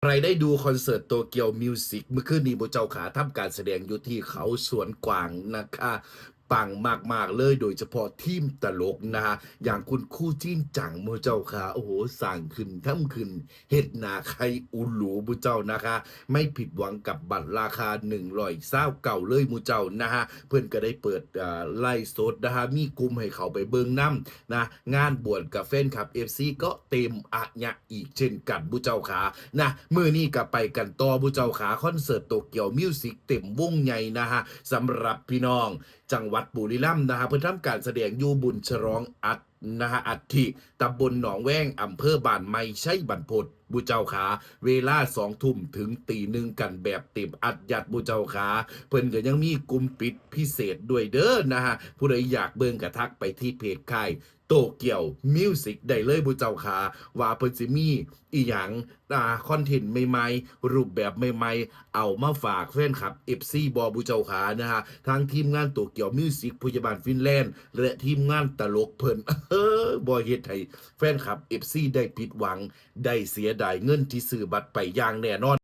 ใครได้ดูคอนเสิร์ตโตเกียวมิวสิกเมื่อคืนนี้บุเจ้าขาทำการแสดงอยู่ที่เขาสวนกวางนะคะปังมากๆเลยโดยเฉพาะทีมตลกนะฮะอย่างคุณคู่จิ้นจังบุเจ้าขาโอ้โหสั่งขึ้นทำขึ้นเฮ็ดหนาใครอุลูบุเจ้านะคะไม่ผิดหวังกับบัตรราคา129เก่าเลยมูเจ้านะฮะเพื่อนก็ได้เปิดไล่สดนะฮะมีกลุ่มให้เขาไปเบิ่งน้ำนะงานบวชกับแฟนคลับ FC ก็เต็มอะยะอีกเช่นกันบุเจ้าขานะมื้อนี้ก็ไปกันต่อบุเจ้าขาคอนเสิร์ตโตเกียวมิวสิกเต็มวงใหญ่นะฮะสำหรับพี่น้องจังหวัดบุรีรัมย์นะฮะเพื่อทำการแสดงอยู่บุญฉลองอัฐิตำบลหนองแว้งอำเภอบ้านไม้ชัยบรรพตบุเจ้าขาเวลา2 ทุ่มถึงตี 1กันแบบเต็มอัดยัดบุเจ้าขาเพิ่นก็ยังมีกลุ่มปิดพิเศษด้วยเด้อนะฮะผู้ใดอยากเบิ่งกระทักไปที่เพจค่ายโตเกียวมิวสิกได้เลยบุเจ้าขาว่าเพิ่นสิมีอีหยังคอนเทนต์ใหม่ๆรูปแบบใหม่ๆเอามาฝากแฟนคลับ FC บอบุเจ้าขานะฮะทางทีมงานโตเกียวมิวสิกพยาบาลฟินแลนด์และทีมงานตลกเพิ่นบ่เฮ็ดให้แฟนคลับ FC ได้ผิดหวังได้เสียดายเงินที่ซื้อบัตรไปอย่างแน่นอน